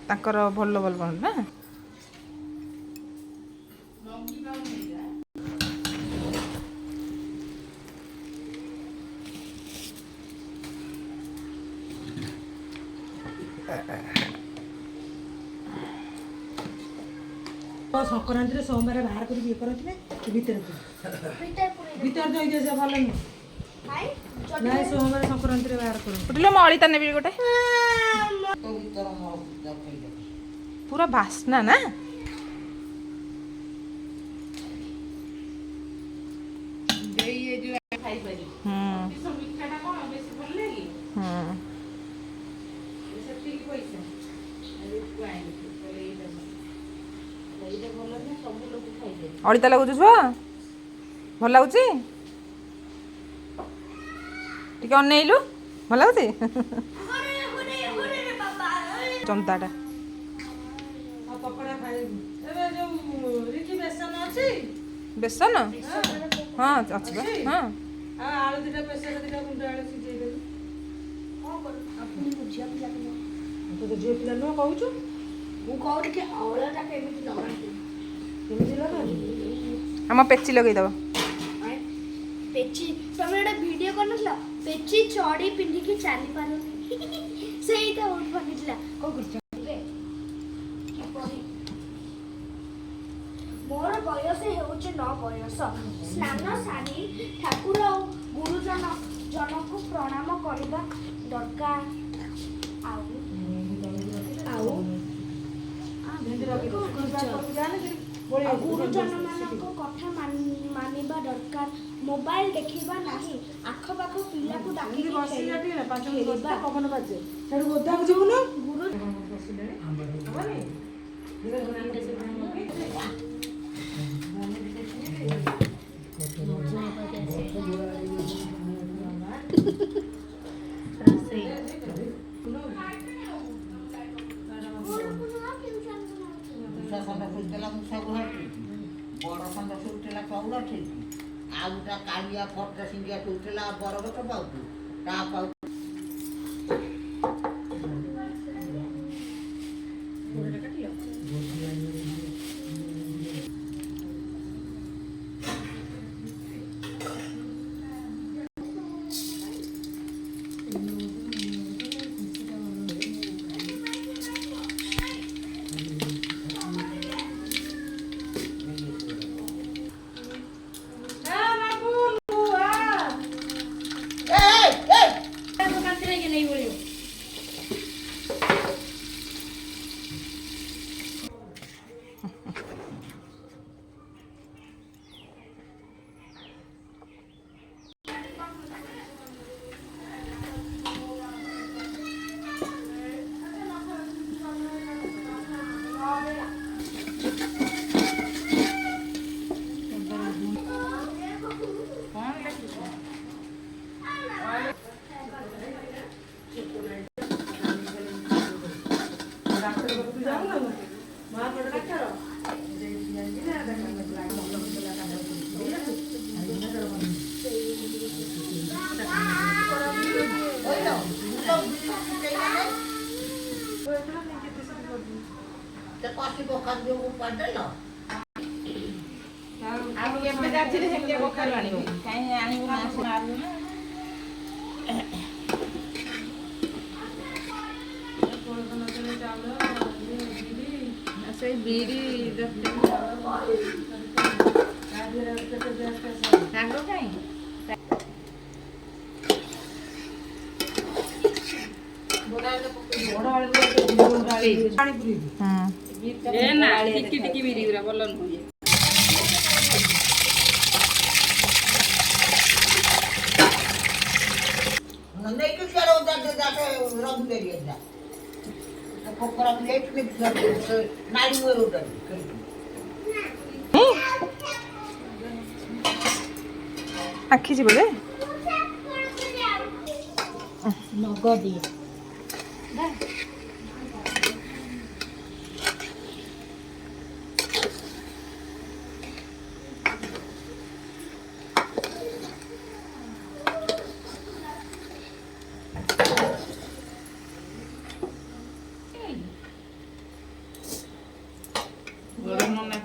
ତାଙ୍କର ଭଲ ଭଲ ନା ସଂକ୍ରାନ୍ତିରେ ସୋମବାର ବାହାର କରିକି ଇଏ କରନ୍ତି ଭିତରେ ଭିତରେ ଦେଇଦିଅ ସେ ଭଲ ନୁହେଁ ନାଇଁ ସୋମବାର ସଂକ୍ରାନ୍ତିରେ ବାହାର କରନ୍ତି ଉଠିଲେ ମୁଁ ଅଳିତା ନେବି ଗୋଟେ ପୁରା ବାସ୍ନା ନା ଅଳିତା ଲାଗୁଛି ଛୁଆ ଭଲ ଲାଗୁଛି ଟିକେ ଅନେଇଲୁ ଭଲ ଲାଗୁଛି ଚନ୍ତାଟା ବେସନ ହଁ ଅଛି ବା ହଁ ଆଳୁ ଦିଟା ପ୍ରେସର ଦିଟା ଗୁଣ୍ଡ ଆଳୁ ସିଝେଇଦେଲୁ ତୁ ଝିଅ ପିଲା ନୁହଁ କହୁଛୁ ମୁଁ କହୁଛି କି ଅଁଳାଟା କେମିତି ଲଗାନ୍ତି କେମିତି ଲଗାନ୍ତି ଆମ ପେଚି ଲଗେଇଦବ ପେଚି ତମେ ଗୋଟେ ଭିଡ଼ିଓ କରିନଥିଲ ପେଚି ଚଢ଼ି ପିନ୍ଧିକି ଚାଲି ପାରୁନି ସେଇଟା ବହୁତ ବନିଥିଲା କ'ଣ କରୁଛ ମୋର ବୟସ ହେଉଛି 9 ବୟସ ସ୍ନାନ ସାରି ଠାକୁର ଆଉ ଗୁରୁଜନ ଜଣକୁ ପ୍ରଣାମ କରିବା ଦରକାର ଆଉ ଗୁରୁଜନମାନଙ୍କ କଥା ମାନିବା ଦରକାର ମୋବାଇଲ ଦେଖିବା ନାହିଁ ଆଖପାଖ ପିଲାକୁ ଡାକିକି ପବନ ବାଜେ ସେଠୁ ଗୋଦାକୁ ଯିବୁନ ବଡ଼ ଖଣ୍ଡ ଶୁଥିଲା ଚାଉଳ ଠିକ ଆଉ ତା କାଳିଆ ଫଟ ସିଙ୍ଗିଆ ଶୁଥିଲା ବରଗଛ ପାଉଛୁ ତା ପାଉ କଷି ପକାନ ଯୋଉ ପାଦେଲ ଆଉ ଏବେ ଯାଉଛି ସେମିତି କଖାରୁ ଆଣିବ କାହିଁ ଆଣିବୁ ନା ମାରିବୁ ନା ସେଇ ବିରି ରାଗ କାହିଁ ଟିକି ବିରି ଗୁରା ଭଲ ନୁହେଁ ନେଇକି ସିଆଡ଼େ ରଖି ଦେଇ ପୋକରା ପ୍ଲେଟ୍ ନାଡ଼ି ଆଖି ଯିବ ଯେ ନଗଦି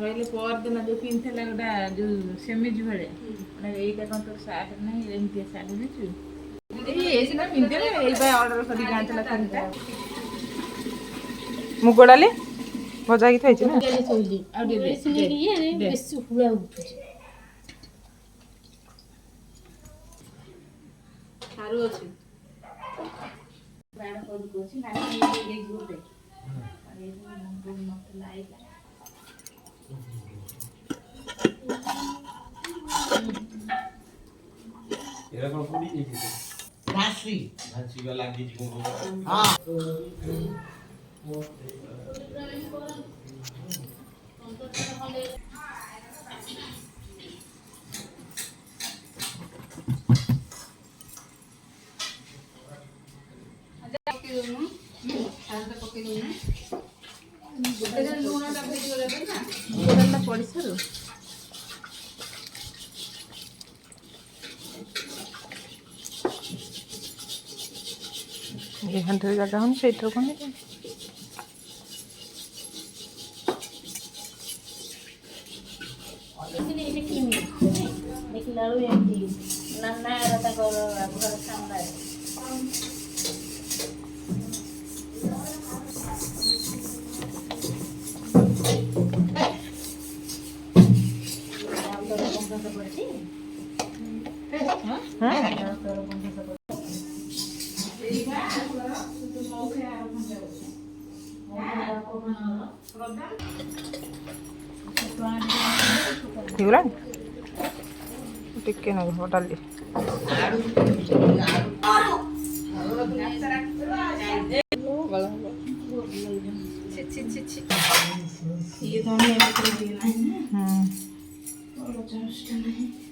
କହିଲେ ପରଦିନ ଯୋଉ ପିନ୍ଧିଥିଲା ଗୋଟା ଯୋଉ ସେମିଜ ଭଳିଆ ମାନେ ଏଇଟା କଣ ତୋର ସାର୍ଟ ନାହିଁ ଏମିତିଆ ଶାଢ଼ୀ ନେଇଛୁ ଏଇ ସିନା ପିନ୍ଧିଲେ ଏଇଟା ଅର୍ଡର କରିକି ଆଣିଥିଲା ତିନିଟା ମୁଗ ଡାଲି ଭଜା ହେଇକି ଥୋଇଛି ନା ଆଉ ଟିକେ ବେଶୀ ହୁଳା ଉଠୁଛି। ସାରୁ ଅଛି ବାଣ କରିକି ଅଛି ନାନୀ ଦେଇ ଗୋଟେ ଆରେ ମସଲା ଆଇଲା ଏରା କଣ ପୋଡ଼ି ଦେଇଛି ଘାସି ଭାଞ୍ଚି ଗଲା ଲାଗିଛି କଣ ହଁ ଲୁଣଟା ପଡ଼ିସାରୁ ଏ ହାଣ୍ଡିରେ ଜାଗା ହଉନି ସେଇଥିରୁ କଣ ଦେଖିଲା ବେଳକୁ ଏମିତି ନାନା ତାଙ୍କର ଘର ସାମ୍ନାରେ ହେଇଗଲାଣି ଟିକେ ନାଗୁ ଡାଲି ଇଏ ଧନିଆ ପତ୍ର ଟିକେ ନାହିଁ ହୁଁ ନା